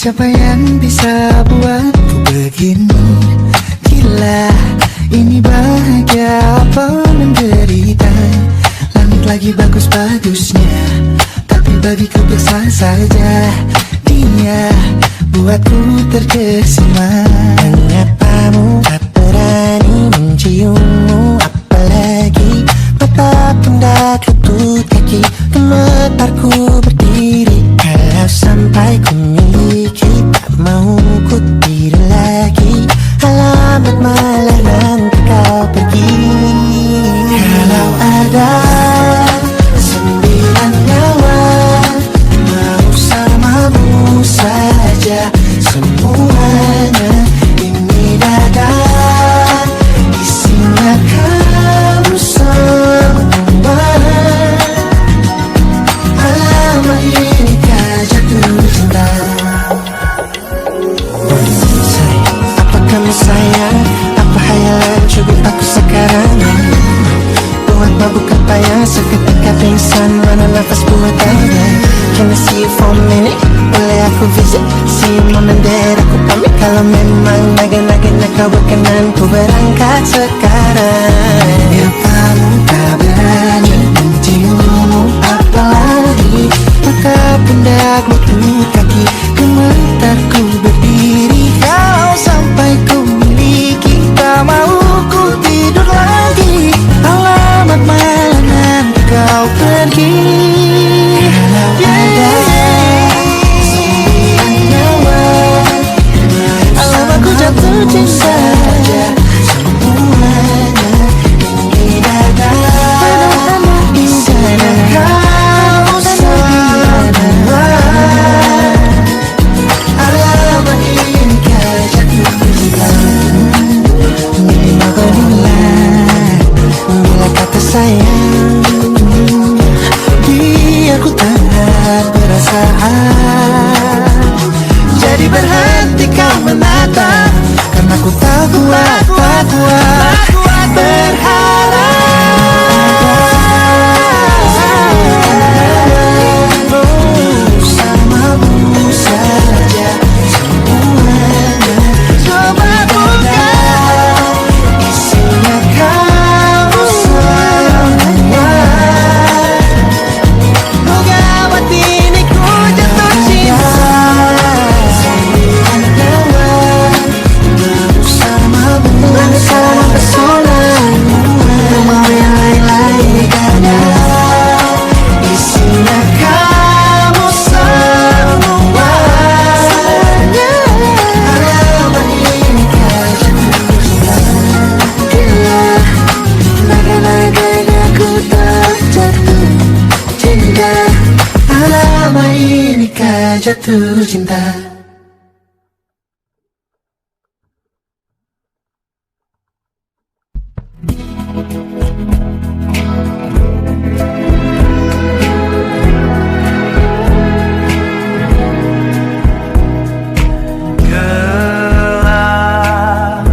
Siapa yang bisa buatku begini? Gila, ini bahagia apa menderita? Langit lagi bagus-bagusnya, tapi bagiku biasa saja. Dia buatku terkesima. Mengatamu tak berani menciummu, apalagi mata pundak lutut kaki. Gemetarku berdiri kalau sampai ku miliki. Tak mau ku tidur lagi, alamat malah nanti kau pergi. Kalau ada 9 nyawa, mau samamu saja semuanya. Ini dada isinya kamu semua. Alamak inikah jatuh cinta. Apa kamu sayang? Apa hayalan cubit aku sekarang? Buat mabuk apa yang seketika pingsan, mana nafas buat ada. Can I see you for a minute? Boleh aku visit? See you mom and dad, aku pamit kalau memang naga-naganya kau berkenan. Ku berangkat sekarang. Kamu tak berani menciummu, apalagi maka pundak lutut kaki. Gemetarku berdiri kalau sampai ku miliki. Tak mau ku tidur lagi, alamat malah nanti kau pergi. Kalau ada 9 nyawa, alamat ku jatuh cinta. Semuanya ini dada isinya kau semua. Alamat inikah jatuh cinta. Minimal berulang bila kata sayang, biar ku tak perasaan. Jadi berhenti kau menatap, karena ku tak kuat berharap. Bersamamu saja semuanya. Coba buka, isinya kamu semua. Moga buat ini ku jatuh cinta. Bersama pesona, mau yang lain-lain ada. Isinya kamu semua. Alamat inikah jatuh cinta. Gila, naga-naganya ku tak jatuh cinta. Alamat inikah jatuh cinta. Gelap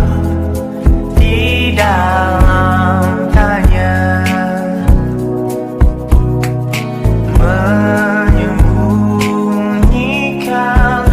di dalam tanya, menyembunyikan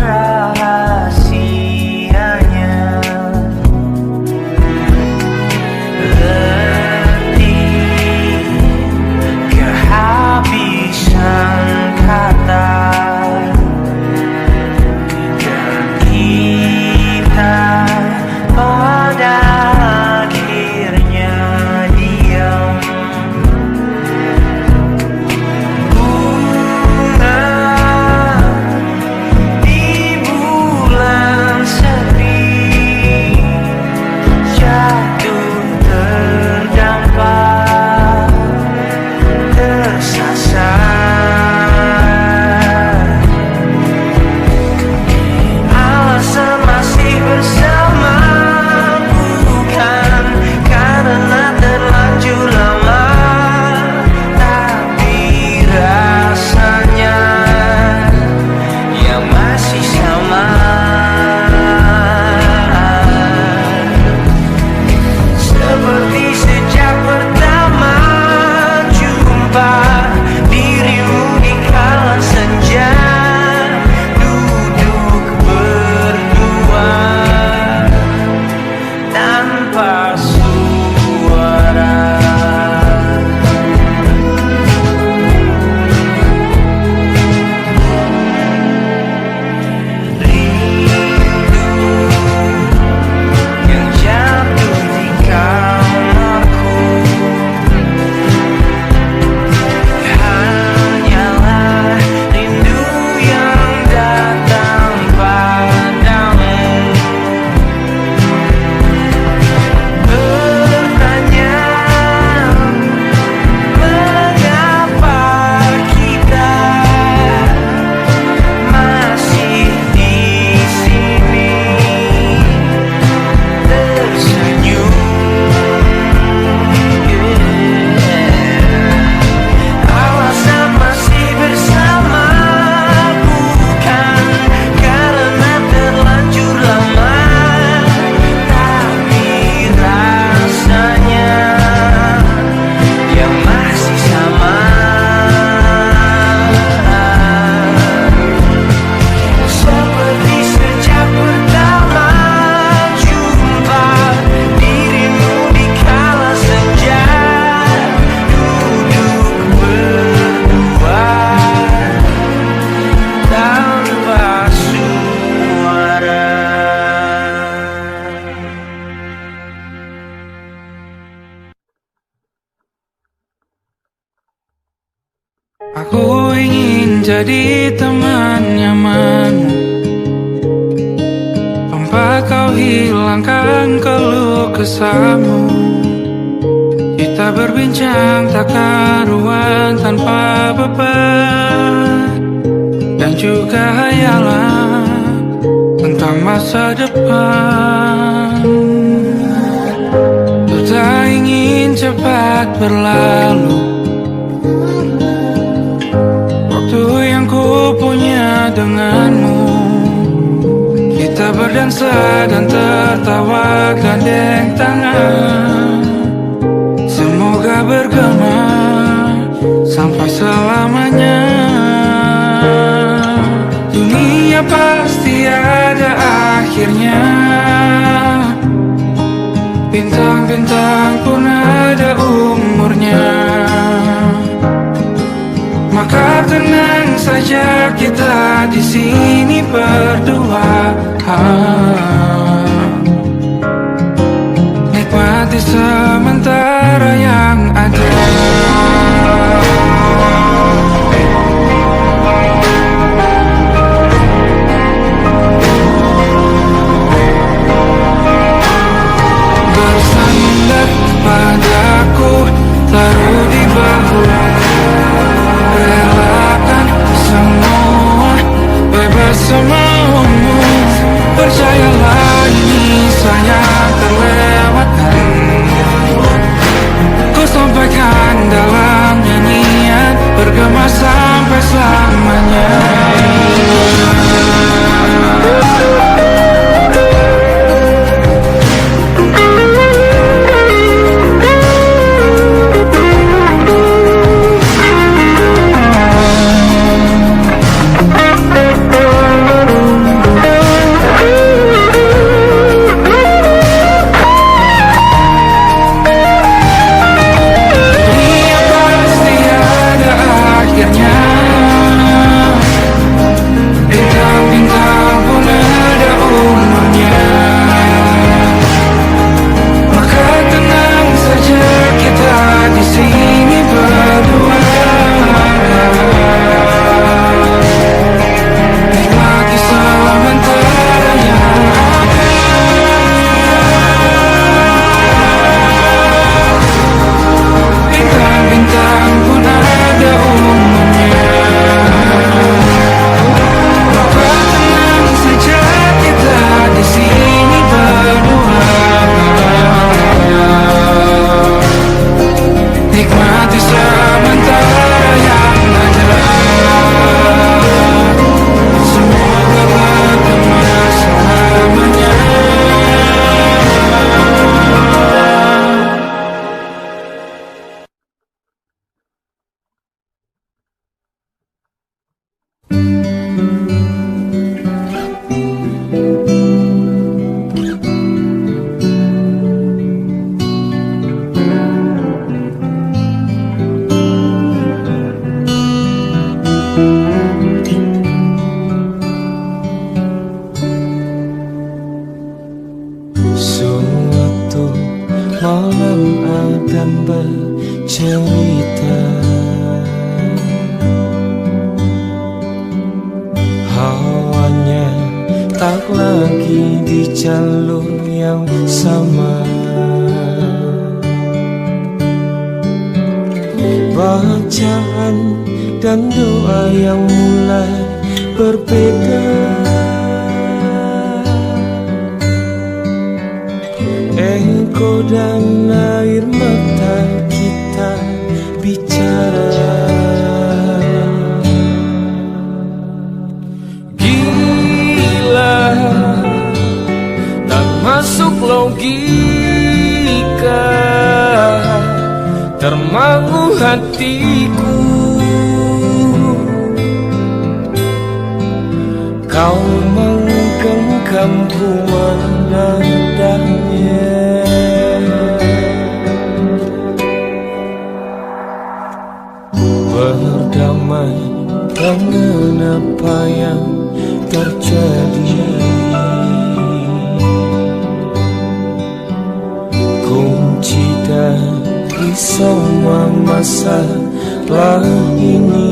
jadi teman nyaman tanpa kau hilangkan keluh kesahmu. Kita berbincang tak karuan tanpa beban, dan juga hayalan tentang masa depan. Ku tak ingin cepat berlalu waktu yang ku punya denganmu. Kita berdansa dan tertawa gandeng tangan, semoga bergema sampai selamanya. Dunia pasti ada akhirnya, bintang-bintang pun ada umurnya. Maka tenang saja kita di sini berdua, nikmati sementara yang ada. Bersandar padaku, taruh di bahu, relakan semua, bebas semaumu. Percayalah ini sayang terlewatkan, ku sampaikan dalam nyanyian, bergema sampai selamanya. Termangu hatiku, kau menggenggamku menandanya. Berdamai dengan apa yang terjadi, kunci dari semua masalah ini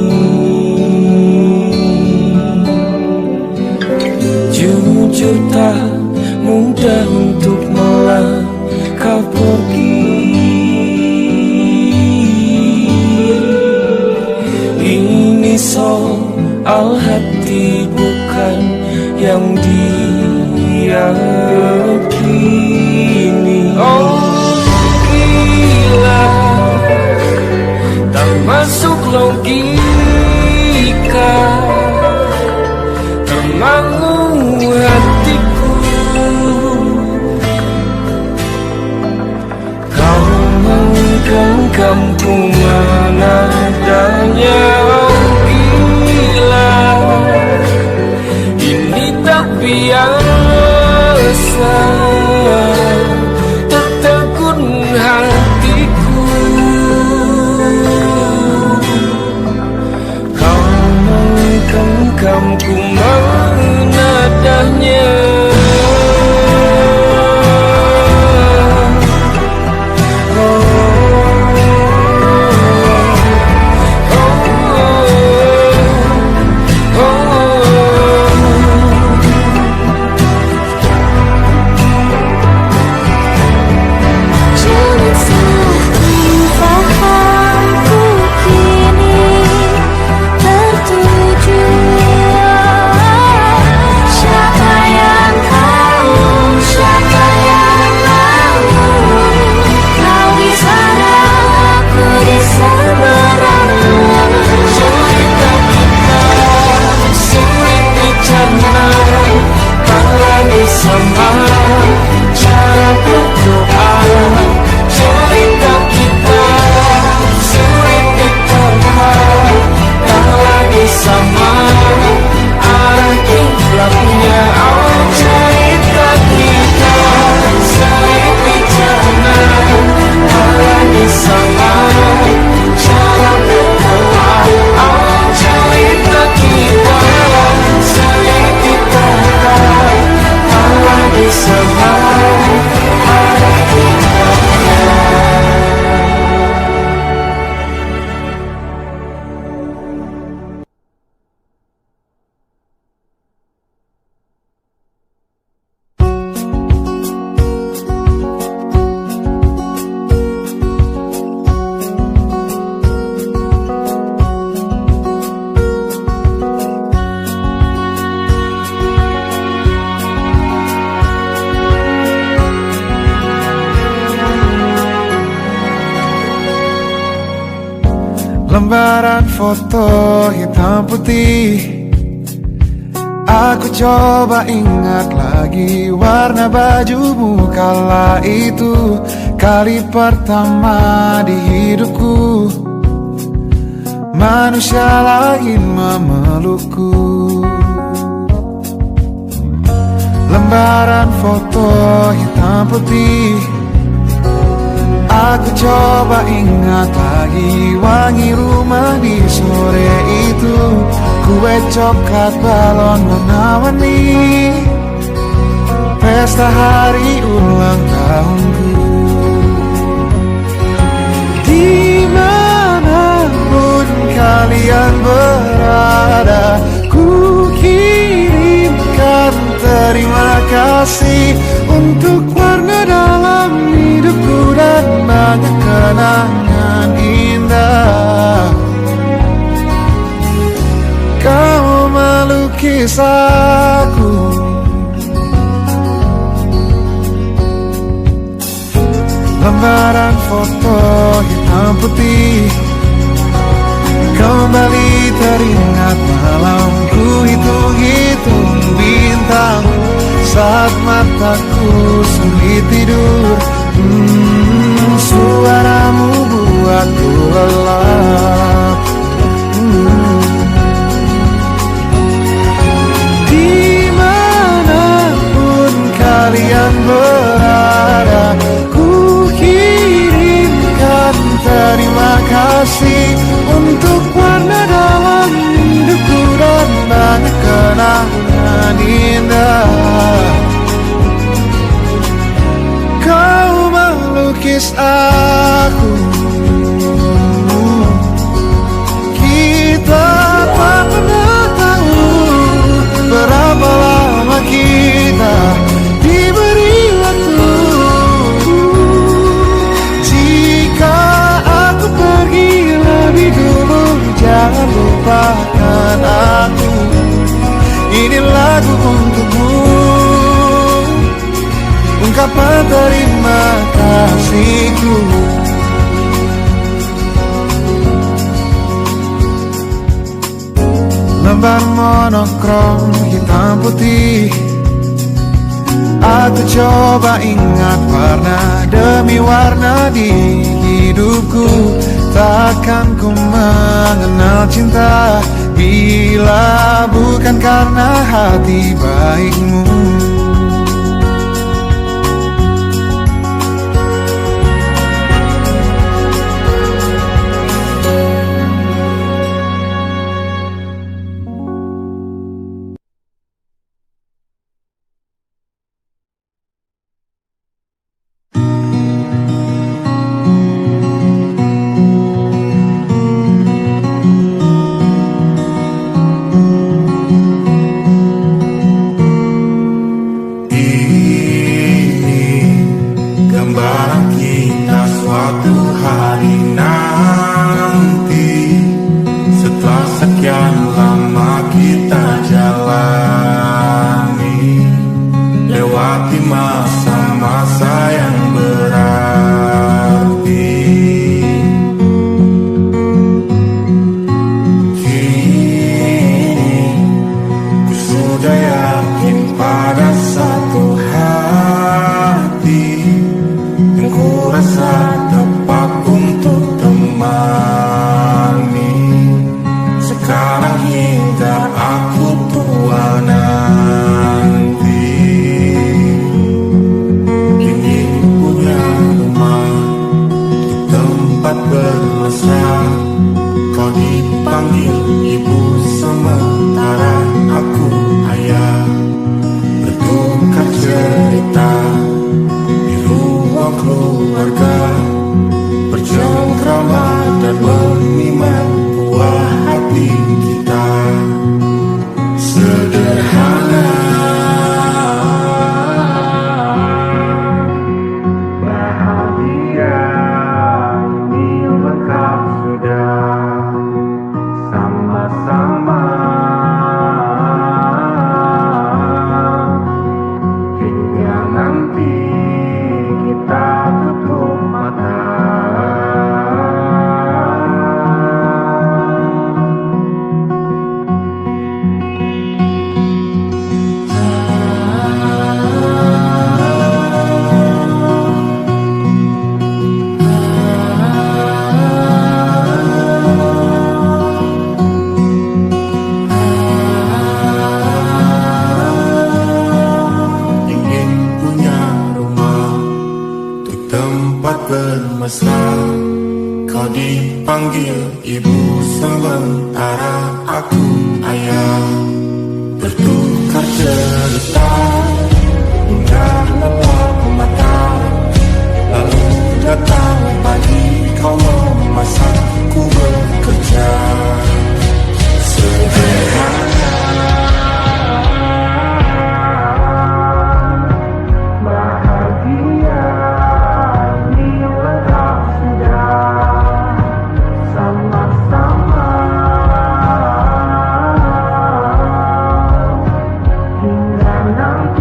jujur tak mudah untuk melangkah pergi. Ini soal hati bukan yang diyakini. Oh gila, tak masuk logika, termangu hatiku. Kau menggenggamku mana adanya. Oh gila, ini tak biasa, tertegun hatiku. Kau menggenggamku mana adanya. Lembaran foto hitam putih, aku coba ingat lagi warna bajumu kala itu. Kali pertama di hidupku manusia lain memelukku. Lembaran foto hitam putih, aku coba ingat lagi wangi rumah di sore itu. Kue coklat balon warna-warni, pesta hari ulang tahunku. Dimanapun kalian berada, ku kirimkan terima kasih untuk warna dalam hidupku dan banyak kenangan indah. Kau melukis aku, lembaran foto hitam putih, kembali teringat malamku hitung-hitung bintang saat mataku sulit tidur. Suaramu buatku lelap. Dimanapun kalian berada, ku kirimkan terima kasih untuk warna dalam hidupku dan banyak kenangan indah. Kau melukis aku, ungkapan terima kasihku. Lembar monokrom hitam putih, aku coba ingat warna demi warna di hidupku. Takkan ku mengenal cinta bila bukan karena hati baikmu. bermesra. Kau dipanggil ibu sementara aku ayah. Bertukar cerita hingga lepas mata. Lalu datang pagi kau memasak, ku bekerja. Sederhana bahagia di letak sudah sama-sama hingga nanti.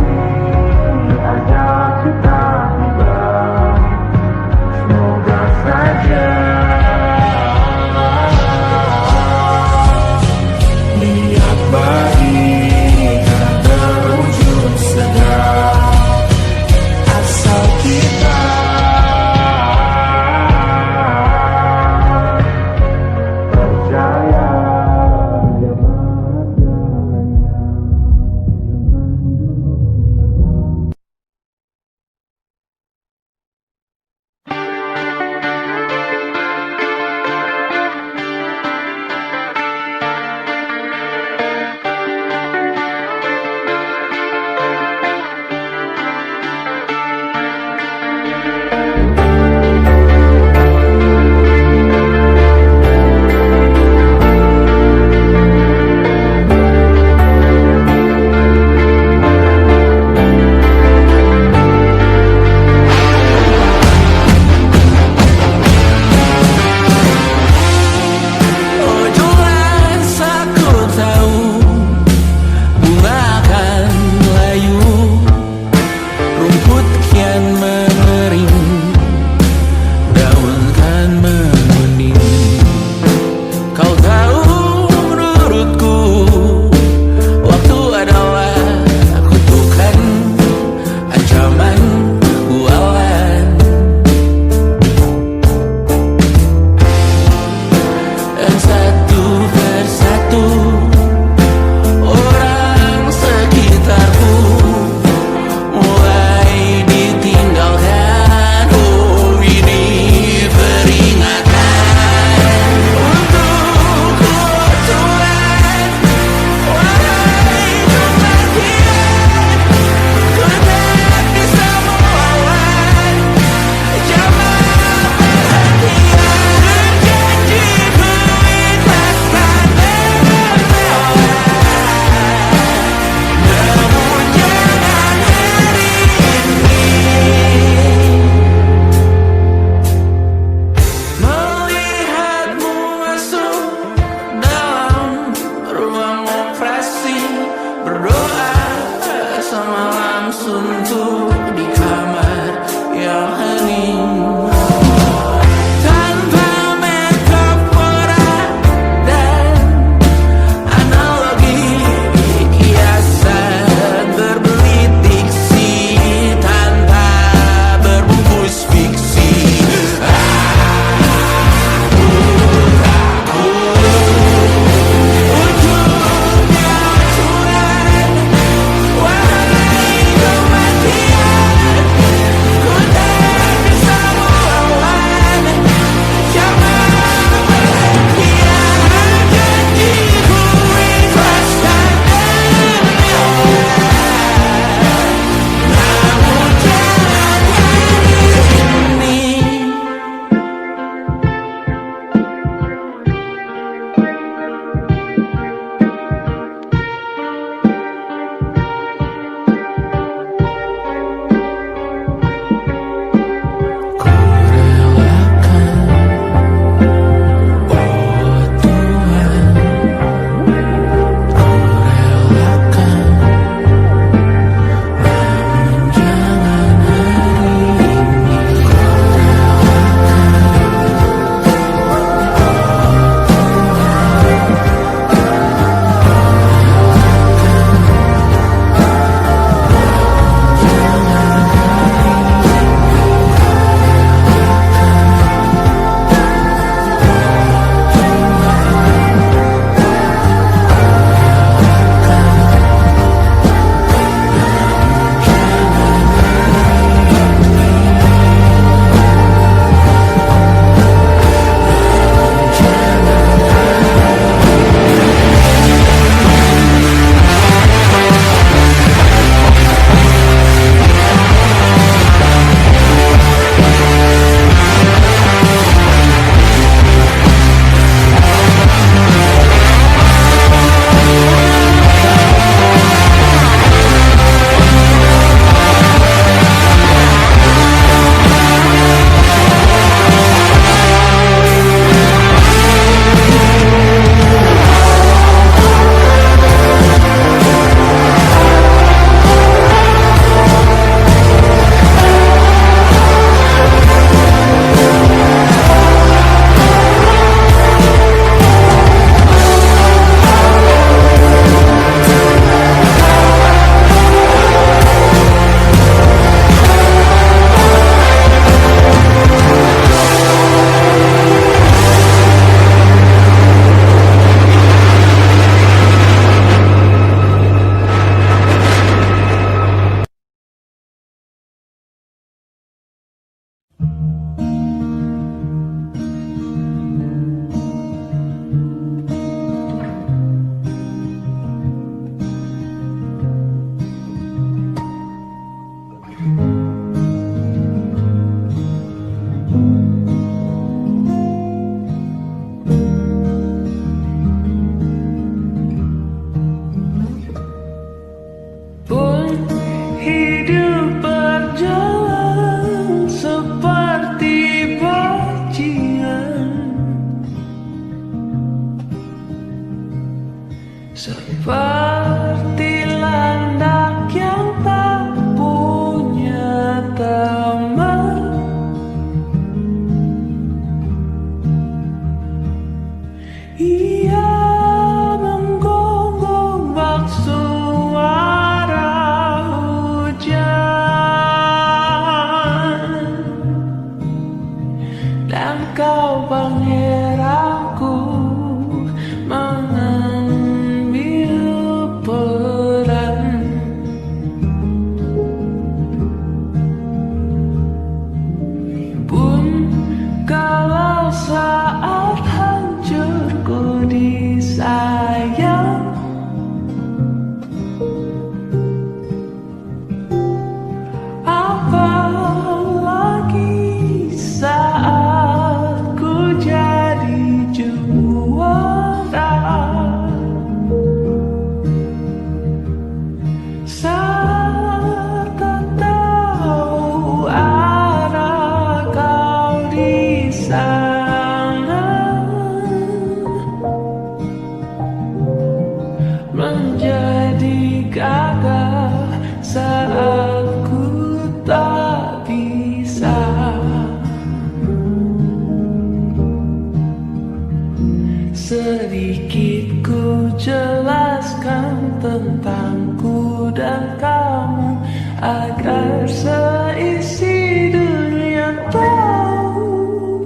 seisi dunia tahu.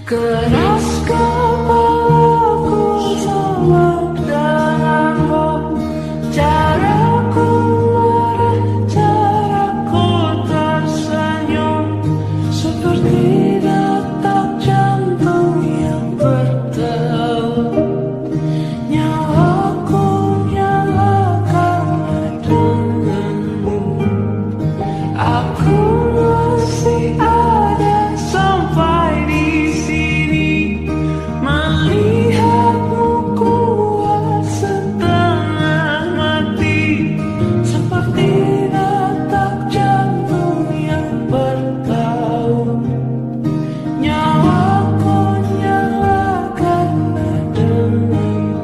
Keras kepalaku sama denganmu, caraku marah, caraku tersenyum, seperti detak jantung yang berdebar. Nyawaku nyalakan denganmu, aku masih ada sampai di sini, melihatmu kuat setengah mati, seperti detak jantung yang bertaut. Nyawaku nyalakan denganmu.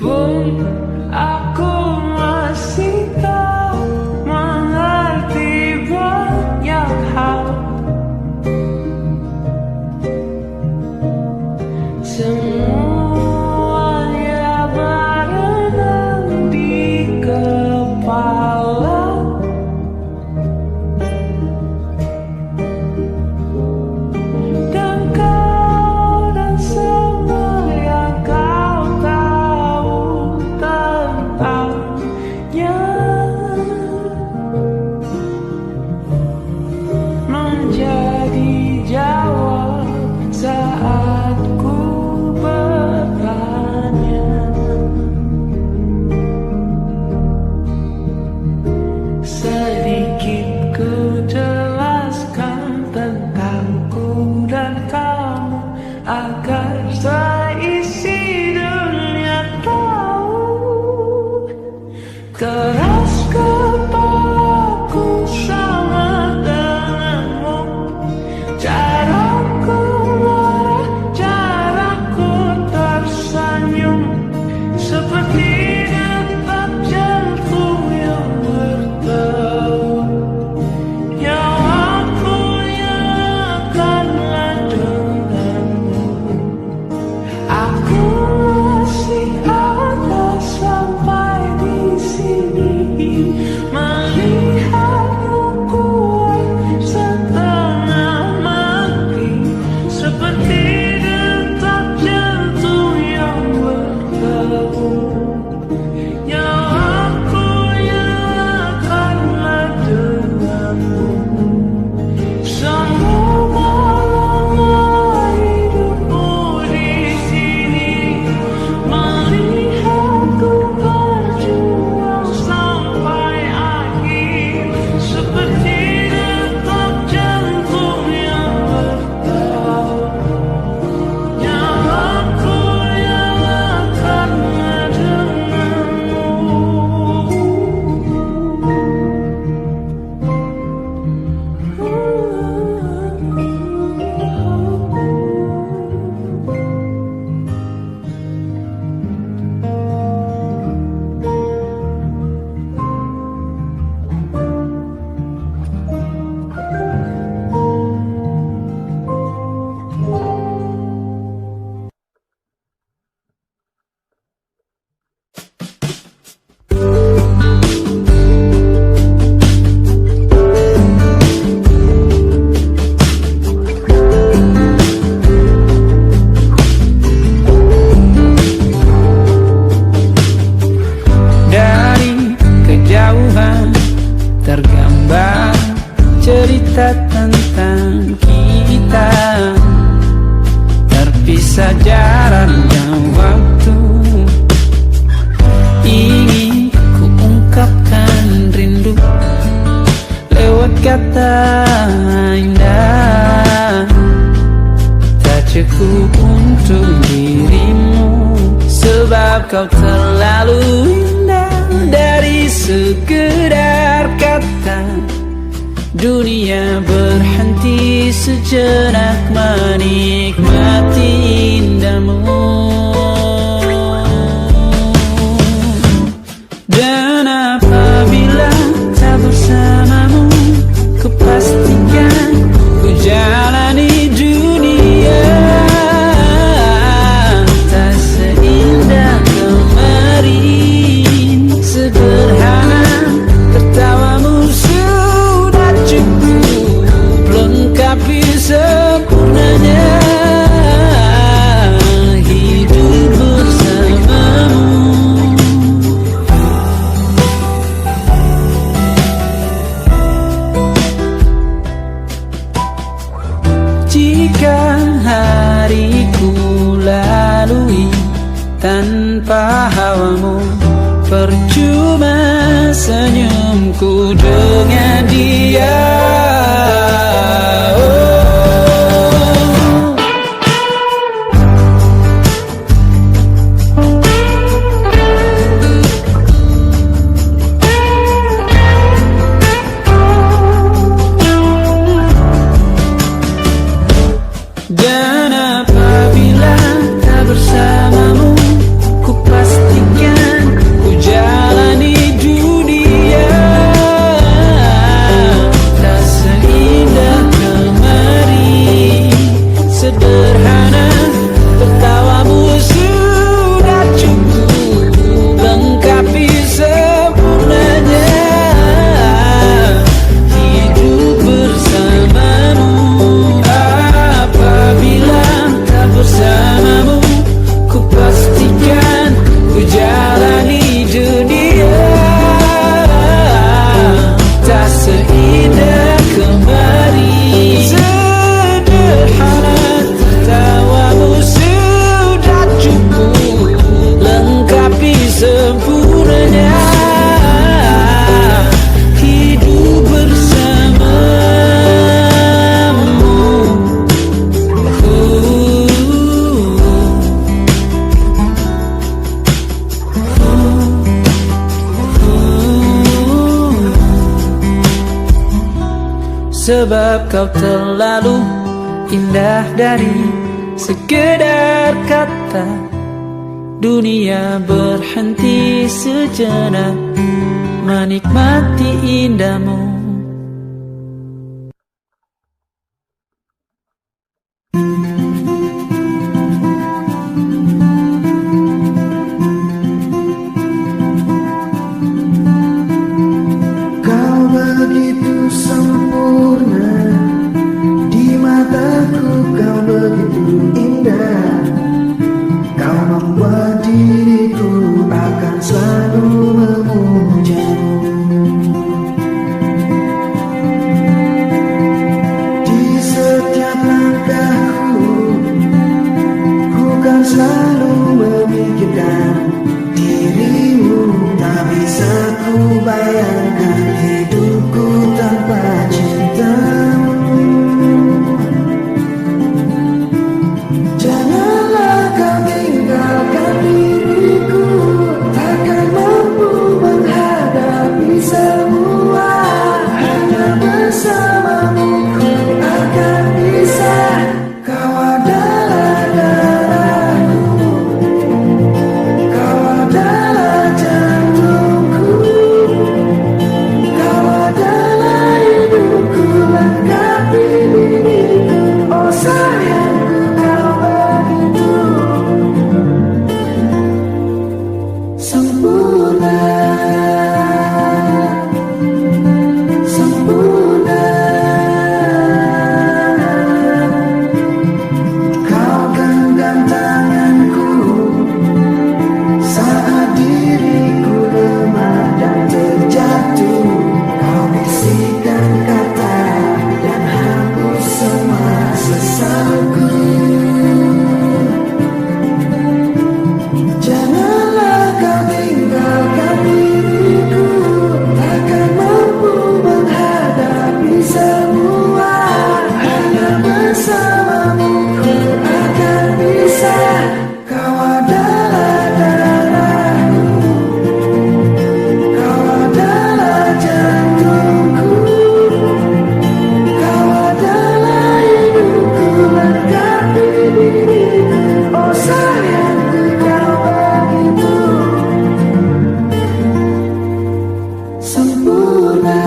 Pun aku masih tak mengerti banyak hal, semuanya berenang di kepala. Dan kau dan semua yang kau tahu tentangnya menjadi jawab saat ku bertanya. Sedikit ku jelaskan tentangku dan kamu, agar seisi dunia tahu. Keras kepalaku sama denganmu, caraku marah, caraku tersenyum, seperti detak jantung yang berdebar. Nyawaku nyalakanlah denganmu, aku masih ada sampai di sini, melihatmu kuat setengah mati, seperti detak jantung yang berdebar. Nyawaku nyalakanlah denganmu, semua hidupmu di sini, melihatku berjuang sampai akhir, seperti detak jantung yang berdebar. Nyawaku nyalakanlah denganmu. Dari kejauhan tergambar cerita tentang kita, terpisah jarak dan waktu. Ingin ku ungkapkan rindu lewat kata indah, tak cukup untuk dirimu, sebab kau terlalu indah. Dari sekedar kata, dunia berhenti sejenak menikmati indahmu. Dan apabila tak bersamamu, ku pasti lengkapi sempurnanya hidup bersamamu. Jika hariku lalui tanpa hawamu, percuma senyumku dengan dia. Dan apabila tak bersamamu, ku pastikan ku jalani dunia tak seindah kemari. Sederhana tertawamu sudah cukup lengkapi sempurnanya hidup bersamamu. Apabila tak bersamamu, ku pastikan ku jalani dunia tak seindah kemari. Sederhana tertawamu sudah cukup lengkapi sempurnanya hidup bersamamu. Sebab kau terlalu indah dari sekedar kata. Dunia berhenti sejenak menikmati indahmu. Kau begitu sempurna, di mataku kau begitu indah. Kau membuat diriku akan selalu memujamu. Di setiap langkahku, ku kan selalu memikirkan dirimu. Tak bisa ku bayangkan hidupku tanpa cintamu. Janganlah kau tinggalkan diriku, takkan mampu menghadapi semua. Hanya bersamamu ku akan bisa. Kau adalah darahku, kau adalah jantungku, kau adalah hidupku, lengkapi diriku. Oh sayangku, kau begitu sempurna, sempurna. Kau genggam tanganku saat diriku lemah dan terjatuh. Kau bisikkan kata dan hapus semua sesalku. Janganlah kau tinggalkan diriku, takkan mampu menghadapi semua. Hanya bersamamu ku akan bisa. Kau adalah darahku, kau adalah jantungku, kau adalah hidupku, lengkapi diriku. Oh sayangku, kau begitu sempurna,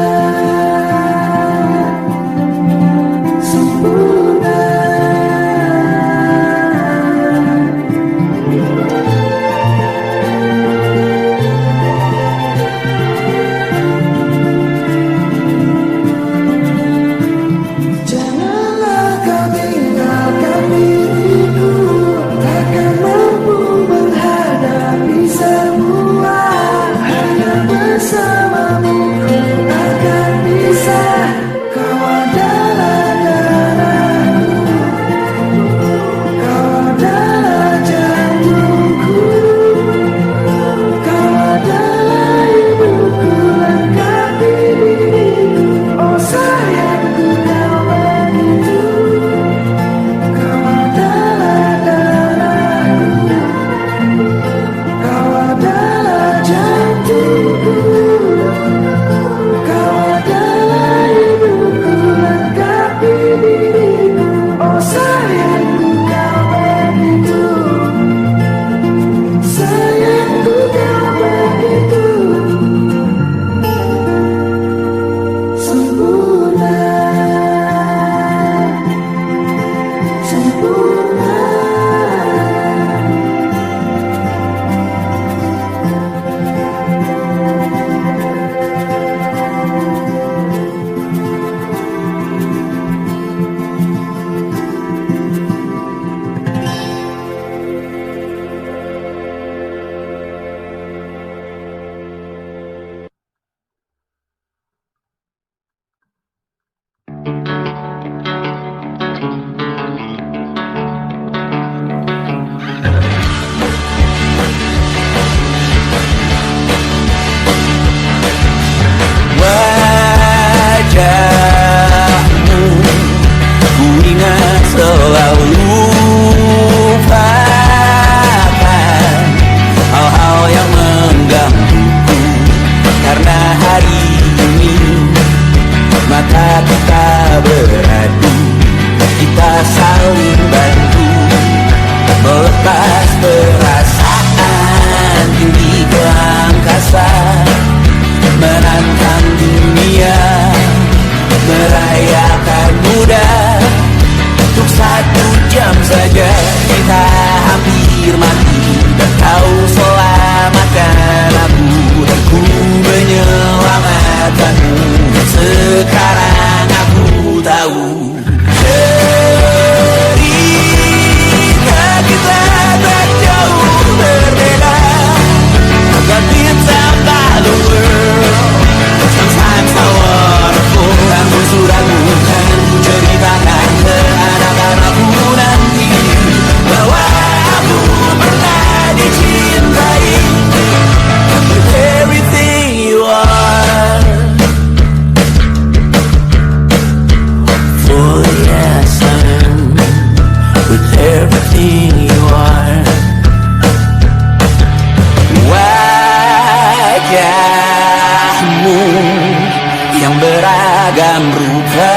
ada. Untuk 1 jam saja kita hampir mati, dan kau selamatkan aku, dan ku menyelamatkanmu. Sekarang aku tahu cerita kita tak jauh berbeda. But it's about the world. Sometimes I wanna fall. Kamu sudah bukan ceritakan ke anak-anakku nanti bahwa aku pernah dicintai with everything you are. For yes, I'm with everything you are. Wajahmu yang beragam rupa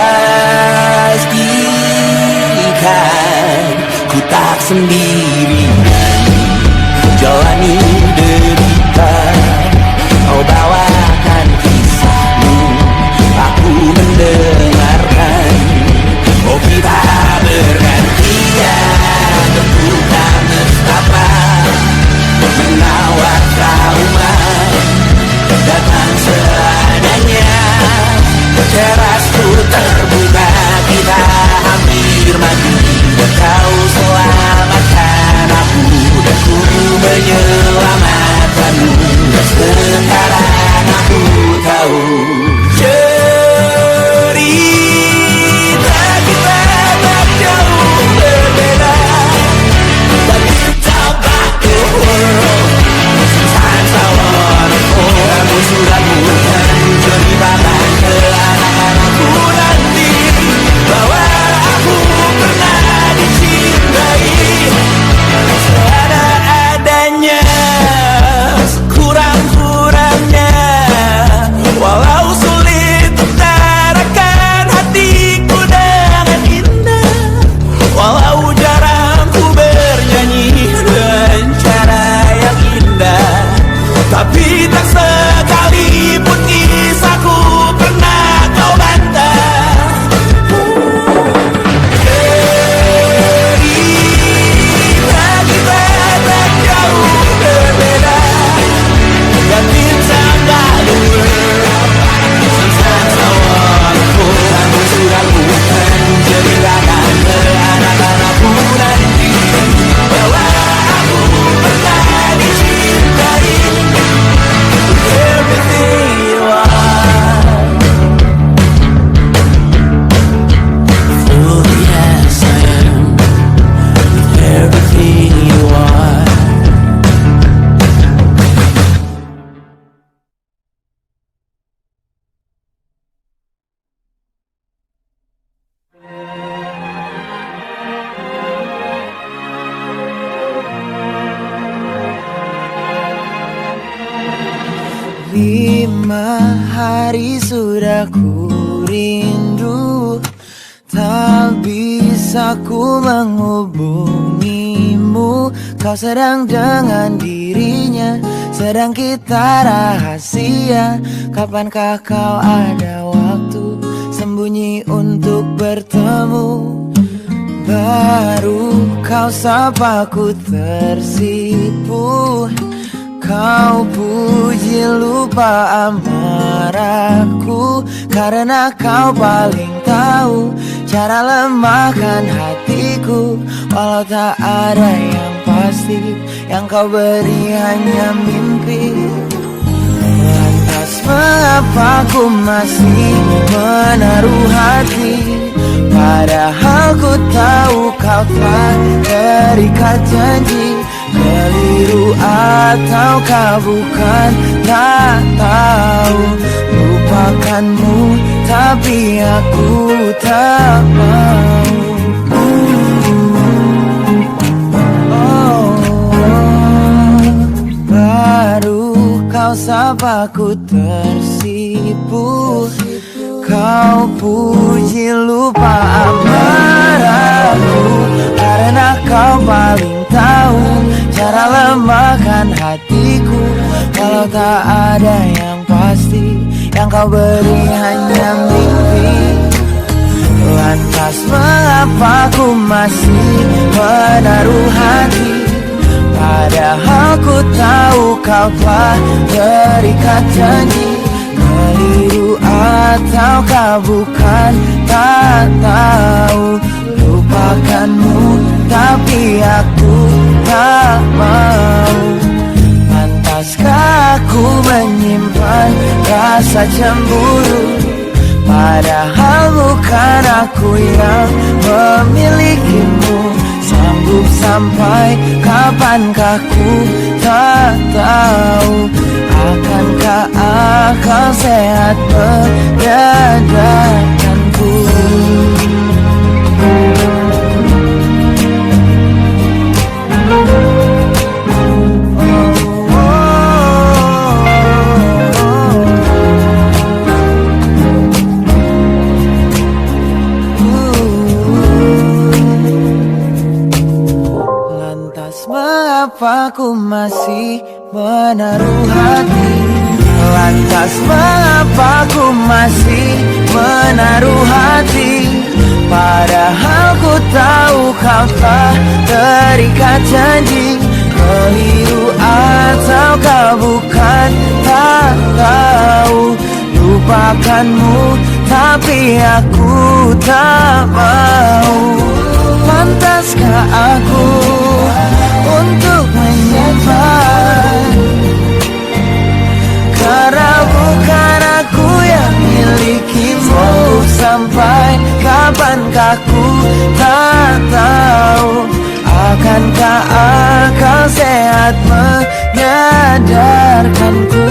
pastikan ku tak sendirian jalani derita. Kau bawakan kisahmu, aku mendengarkan. Oh kita bergantian, tentukan nestapa menawar trauma datang seadanya. Terasku terbuka, kita hampir mati, dan kau selamatkan aku, dan ku menyelamatkanmu. Sekarang aku tahu cerita kita tak jauh berbeda. But it's about the world. Sometimes I wanna fall. Kamu sudah bukan ceritakan ke anak-anakku nanti bahwa aku pernah dicintai seadanya, sekurang-kurangnya. Walau sulit utarakan hatiku dengan indah, walau jarang ku bernyanyi dengan cara yang indah, tapi tak sekalipun kisahku pernah kau bantah. Cerita kita tak jauh berbeda, dan bintang lalu sometimes I wanna fall. Kamu sudah bukan ceritakan ke anak-anakku nanti bahwa aku pernah dicintai with everything you are. Oh yes I am with everything you are. Lima hari sudah ku rindu, tak bisa ku menghubungimu. Kau sedang dengan dirinya, sedang kita rahasia. Kapankah kau ada waktu sembunyi untuk bertemu? Baru kau sapa ku tersipu. Kau puji lupa amarahku, karena kau paling tahu cara lemahkan hatiku. Walau tak ada yang pasti, yang kau beri hanya mimpi. Lantas mengapa ku masih menaruh hati, padahal ku tahu kau telah terikat janji. Keliru ataukah bukan, tak tahu. Lupakanmu tapi aku tak mau. Baru kau sapa ku tersipu. Kau puji lupa amarahku, karena kau paling tahu cara lemahkan hatiku. Walau tak ada yang pasti, yang kau beri hanya mimpi. Lantas mengapa ku masih menaruh hati, padahal ku tahu kau telah terikat janji. Keliru ataukah bukan, tak tahu. Lupakanmu tapi aku tak mau. Pantaskah aku menyimpan rasa cemburu, padahal bukan aku yang memilikimu. Sanggup sampai kapankah ku tak tahu. Akankah akal sehat menyadarkanku? Mengapa ku masih menaruh hati? Lantas mengapa ku masih menaruh hati? Padahal ku tahu kau telah terikat janji. Keliru ataukah bukan, tak tahu. Lupakanmu tapi aku tak mau. Pantaskah aku untuk menyimpan, karena bukan aku yang milikimu. Sampai kapankah ku tak tahu. Akankah akal sehat menyadarkanku?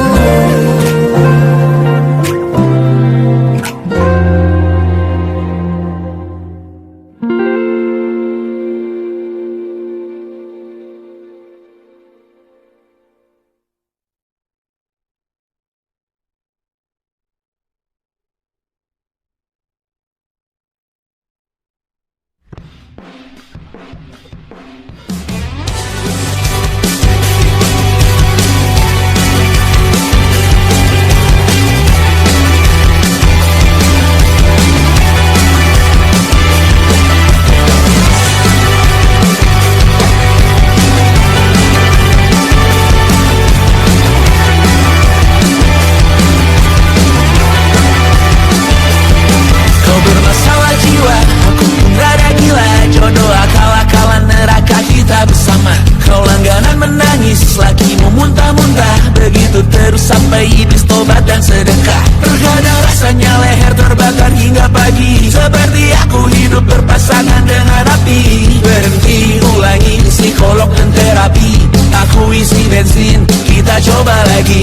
Sampai iblis tobat dan sedekah. Terkadang rasanya leher terbakar hingga pagi, seperti aku hidup berpasangan dengan api. Berhenti, ulangi psikolog dan terapi. Aku isi bensin, kita coba lagi.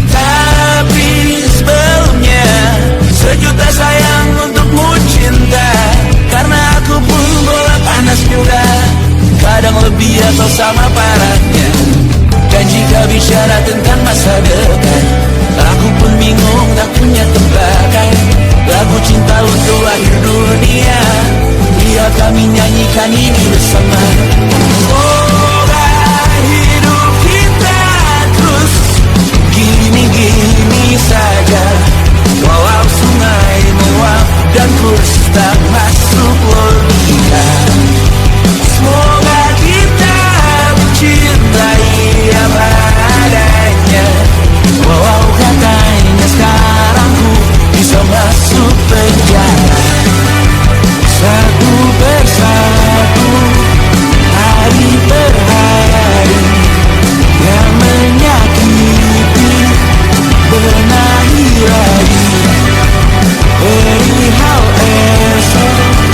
Tapi sebelumnya sejuta sayang untukmu cinta, karena aku pun bola panas juga, kadang lebih atau sama parahnya. Dan jika bicara tentang masa depan, aku pun bingung tak punya tebakan. Lagu cinta untuk akhir dunia, biar kami nyanyikan ini bersama. Semoga hidup kita terus gini-gini saja, walau sungai meluap dan kurs tak masuk logika. Semoga kita mencintai apa adanya, walau katanya sekarang ku bisa masuk penjara. Satu persatu, hari per hari, yang menyakiti benahi lagi. Perihal esok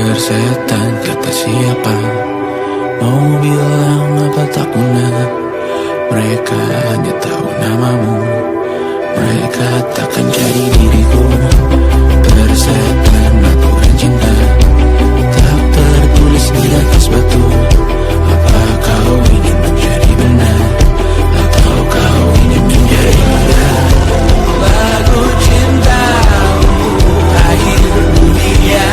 persetan kata siapa. Mau bilang apa tak guna. Mereka hanya tahu namamu. Mereka takkan jadi diriku. Persetan aturan cinta tak tertulis di atas batu. Apa kau ingin menjadi benar, atau kau ingin menjadi mudah? Lagu cintamu akhir dunia.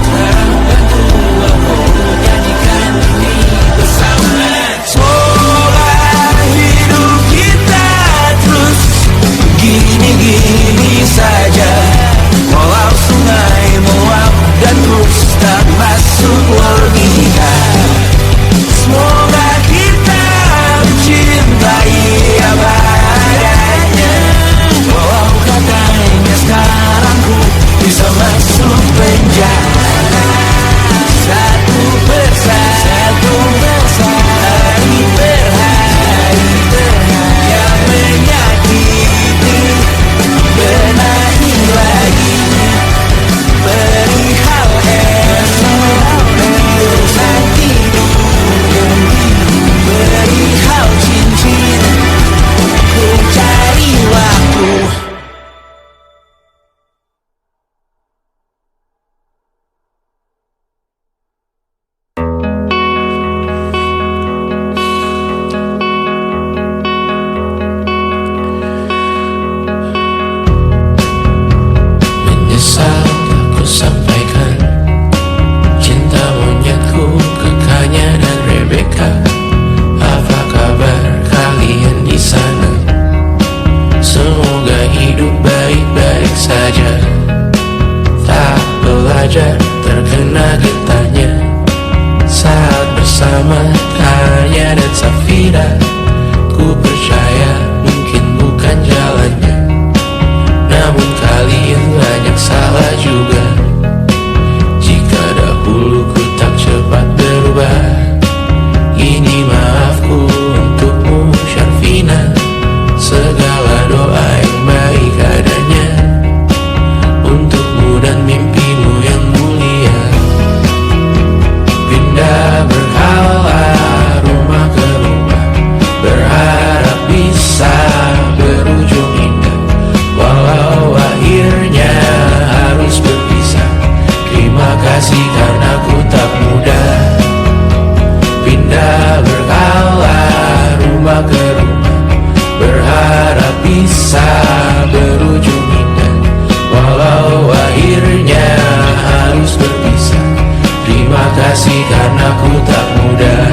Sekarang bantu aku nyanyikan ini bersama. Semoga hidup kita terus gini-gini saja. Walau sungai meluap dan terus tak masuk logika. Semoga kita mencintai apa adanya. Walau katanya sekarang ku bisa masuk penjara. Satu persatu hari per hari yang menyakiti. Benahi lagi perihal esok, urusan tidur, perihal cincin, ku cari waktu. Menyesal aku sampaikan cinta monyetku ke Kanya dan Rebecca. Apa kabar kalian di sana? Semoga hidup baik-baik saja. Tak belajar terkena getahnya saat bersama Tanya dan Safira. Ku percaya mungkin bukan jalannya, namun kalian banyak salah juga. Jika dahulu ku tak cepat berubah, ini maafku untukmu Syarfina. Segala doa yang baik adanya untukmu dan mimpimu yang mulia. Pindah berhala rumah ke rumah, berharap bisa berujung indah. Walau akhirnya harus berpisah, terima kasih karena ku tak mudah. Pindah berkala rumah ke rumah, berharap bisa berujung indah. Walau akhirnya harus berpisah, terima kasih karena ku tak mudah.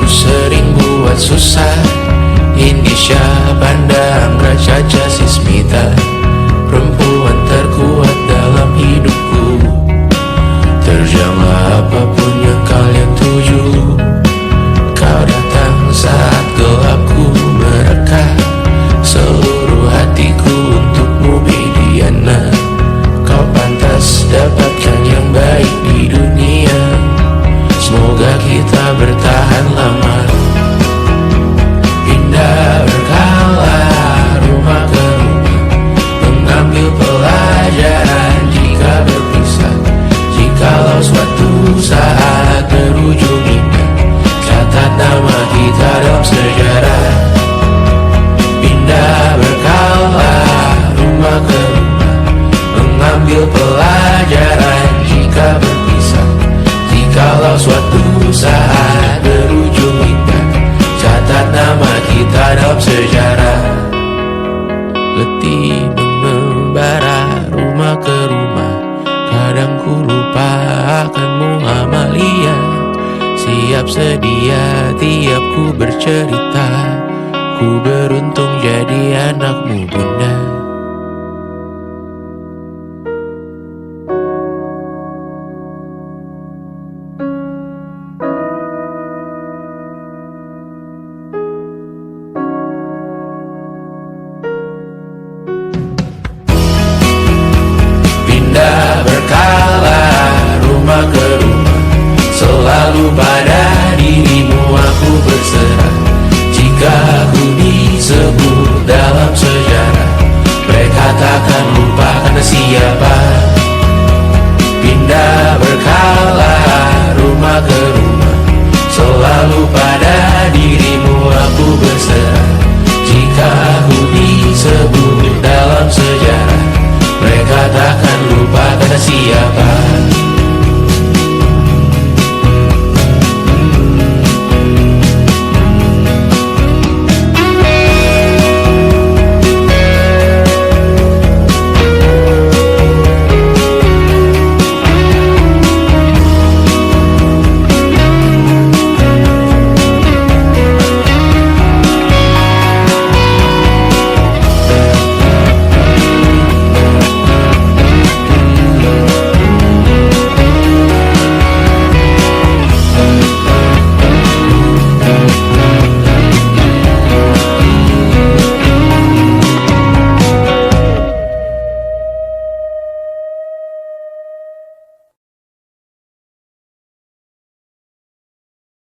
Sering buat susah. Indisha, Banda, Anggra, Caca, Sismita, perempuan terkuat dalam hidupku. Terjanglah apapun yang kalian tuju. Kau datang saat gelapku mereka. Seluruh hatiku untukmu Bidiana. Kau pantas dapatkan yang baik di dunia. Semoga kita bertahan lama. Pindah berkala rumah ke rumah, mengambil pelajaran jika berpisah. Jikalau suatu saat berujung indah, catat nama kita dalam sejarah. Pindah berkala rumah ke rumah, mengambil pelajaran jika berpisah. Jikalau suatu saat berujung indah, catat nama kita dalam sejarah. Letih mengembara rumah ke rumah, kadang ku lupa akanmu Amalia. Siap sedia tiap ku bercerita, ku beruntung jadi anakmu Bunda.